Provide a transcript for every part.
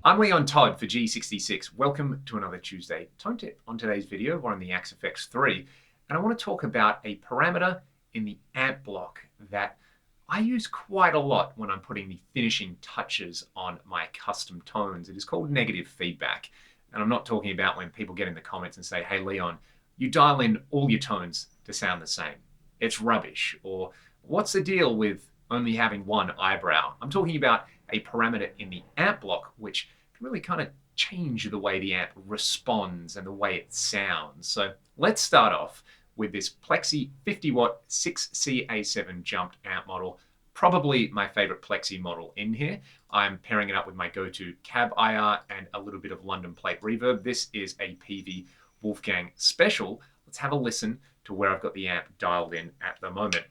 I'm Leon Todd for G66. Welcome to another Tuesday Tone Tip. On today's video, we're on the Axe FX3, and I want to talk about a parameter in the amp block that I use quite a lot when I'm putting the finishing touches on my custom tones. It is called negative feedback. And I'm not talking about when people get in the comments and say, hey Leon, you dial in all your tones to sound the same. It's rubbish. Or what's the deal with only having one eyebrow? I'm talking about a parameter in the amp block which can really kind of change the way the amp responds and the way it sounds. So let's start off with this Plexi 50 watt 6CA7 jumped amp model. Probably my favorite Plexi model in here. I'm pairing it up with my go-to cab IR and a little bit of London plate reverb. This is a PV Wolfgang special. Let's have a listen to where I've got the amp dialed in at the moment.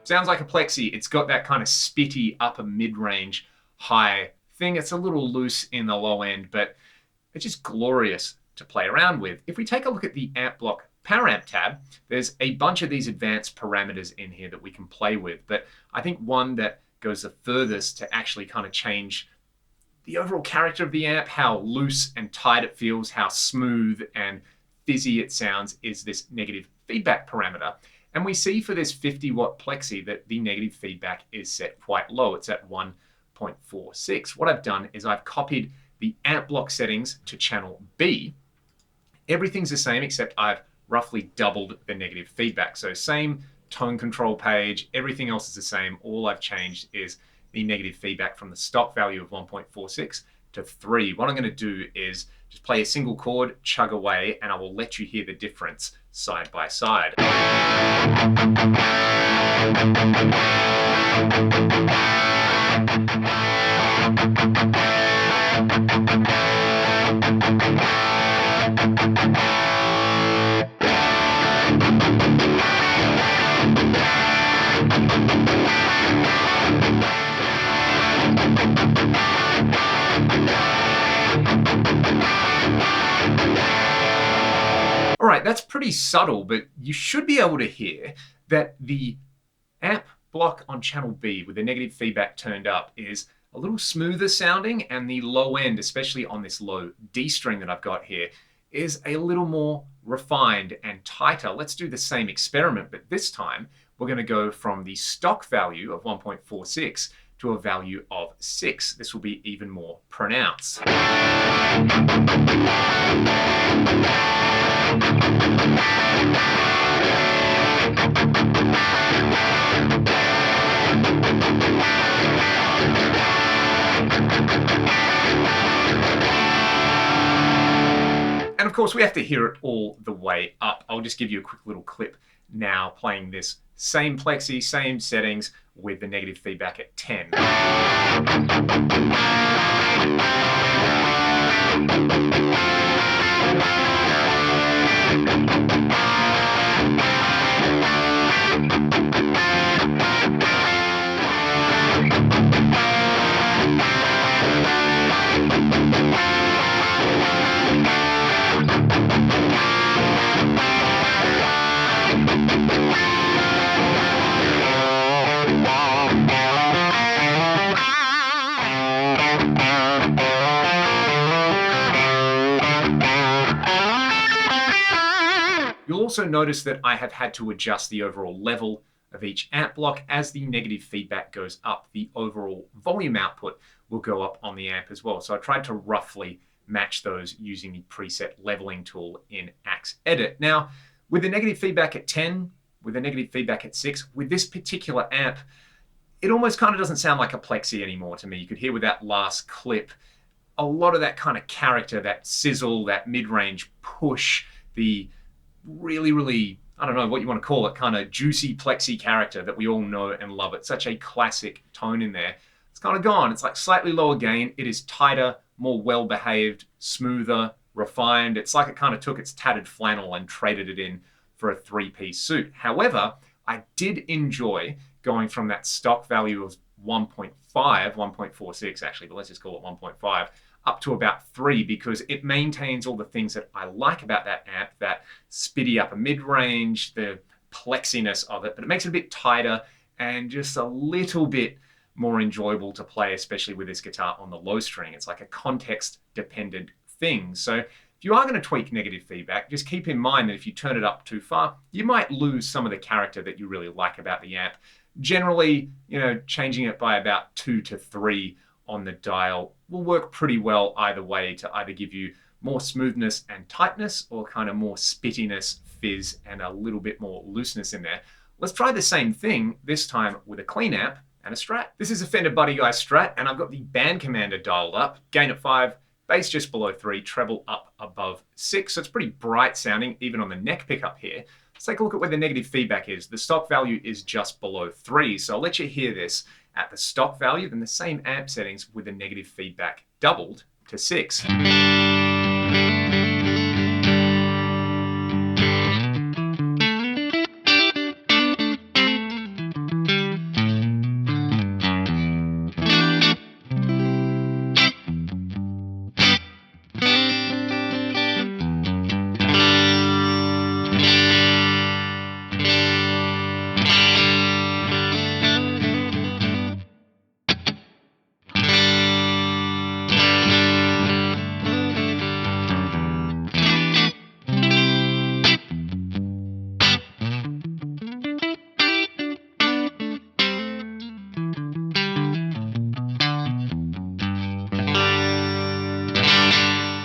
Sounds like a Plexi. It's got that kind of spitty upper mid-range high thing. It's a little loose in the low end, but it's just glorious to play around with. If we take a look at the amp block power amp tab, there's a bunch of these advanced parameters in here that we can play with. But I think one that goes the furthest to actually kind of change the overall character of the amp, how loose and tight it feels, how smooth and fizzy it sounds, is this negative feedback parameter. And we see for this 50 watt Plexi that the negative feedback is set quite low. It's at 1.46. What I've done is I've copied the amp block settings to channel B. Everything's the same except I've roughly doubled the negative feedback. So same tone control page, everything else is the same. All I've changed is the negative feedback from the stock value of 1.46 to 3. What I'm going to do is just play a single chord, chug away, and I will let you hear the difference side by side. All right, that's pretty subtle, but you should be able to hear that the amp block on channel B with the negative feedback turned up is a little smoother sounding, and the low end, especially on this low D string that I've got here, is a little more refined and tighter. Let's do the same experiment, but this time we're going to go from the stock value of 1.46 to a value of 6. This will be even more pronounced. And of course, we have to hear it all the way up. I'll just give you a quick little clip now playing this same Plexi, same settings with the negative feedback at 10. You'll also notice that I have had to adjust the overall level of each amp block. As the negative feedback goes up, the overall volume output will go up on the amp as well. So I tried to roughly match those using the preset leveling tool in Axe Edit. Now, with the negative feedback at 10, with the negative feedback at 6, with this particular amp, it almost kind of doesn't sound like a Plexi anymore to me. You could hear with that last clip, a lot of that kind of character, that sizzle, that mid-range push, the really, I don't know what you want to call it, kind of juicy Plexi character that we all know and love. It's such a classic tone in there. It's kind of gone. It's like slightly lower gain. It is tighter, more well-behaved, smoother, refined. It's like it kind of took its tattered flannel and traded it in for a three-piece suit. However, I did enjoy going from that stock value of 1.5, 1.46 actually, but let's just call it 1.5, up to about 3 because it maintains all the things that I like about that amp, that spitty upper mid-range, the plexiness of it, but it makes it a bit tighter and just a little bit more enjoyable to play, especially with this guitar on the low string. It's like a context-dependent thing. So if you are going to tweak negative feedback, just keep in mind that if you turn it up too far, you might lose some of the character that you really like about the amp. Generally, changing it by about 2 to 3 on the dial will work pretty well either way to either give you more smoothness and tightness or kind of more spittiness, fizz, and a little bit more looseness in there. Let's try the same thing, this time with a clean amp and a Strat. This is a Fender Buddy Guy Strat, and I've got the band commander dialed up, gain at 5, bass just below 3, treble up above 6, so it's pretty bright sounding even on the neck pickup here. Let's take a look at where the negative feedback is. The stock value is just below 3, so I'll let you hear this at the stock value, then the same amp settings with the negative feedback doubled to 6.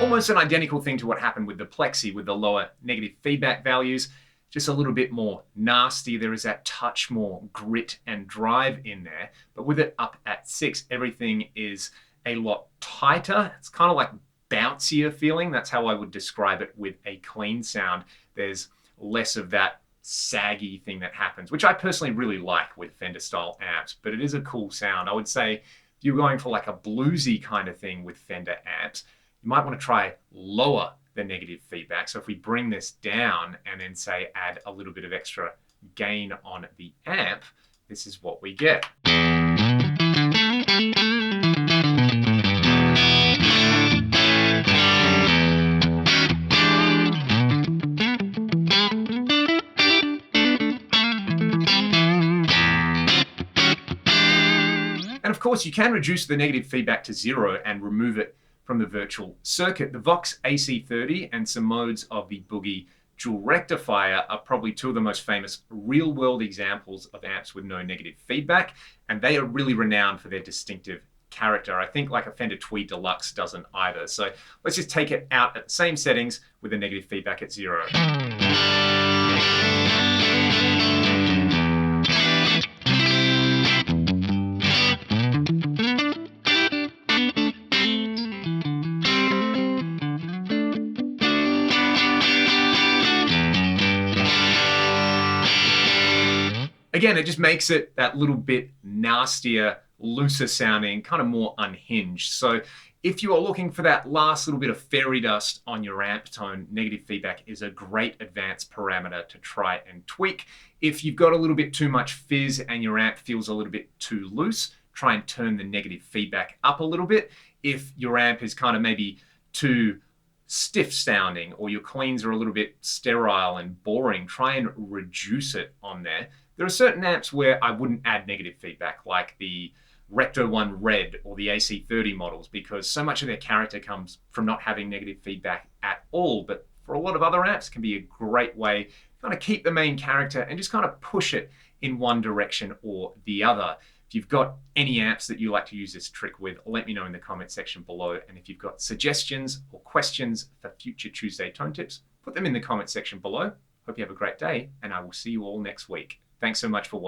Almost an identical thing to what happened with the Plexi with the lower negative feedback values, just a little bit more nasty. There is that touch more grit and drive in there, but with it up at 6, everything is a lot tighter. It's kind of like bouncier feeling. That's how I would describe it with a clean sound. There's less of that saggy thing that happens, which I personally really like with Fender style amps, but it is a cool sound. I would say if you're going for like a bluesy kind of thing with Fender amps, you might want to try lower the negative feedback. So if we bring this down and then say add a little bit of extra gain on the amp, this is what we get. And of course, you can reduce the negative feedback to 0 and remove it from the virtual circuit. The Vox AC30 and some modes of the Boogie dual rectifier are probably two of the most famous real-world examples of amps with no negative feedback, and they are really renowned for their distinctive character. I think like a Fender Tweed Deluxe doesn't either. So let's just take it out at the same settings with the negative feedback at 0. Again, it just makes it that little bit nastier, looser sounding, kind of more unhinged. So if you are looking for that last little bit of fairy dust on your amp tone, negative feedback is a great advanced parameter to try and tweak. If you've got a little bit too much fizz and your amp feels a little bit too loose, try and turn the negative feedback up a little bit. If your amp is kind of maybe too stiff sounding or your cleans are a little bit sterile and boring, try and reduce it on there. There are certain amps where I wouldn't add negative feedback, like the Recto 1 Red or the AC30 models, because so much of their character comes from not having negative feedback at all. But for a lot of other amps, it can be a great way to kind of keep the main character and just kind of push it in one direction or the other. If you've got any amps that you like to use this trick with, let me know in the comment section below. And if you've got suggestions or questions for future Tuesday Tone Tips, put them in the comment section below. Hope you have a great day, and I will see you all next week. Thanks so much for watching.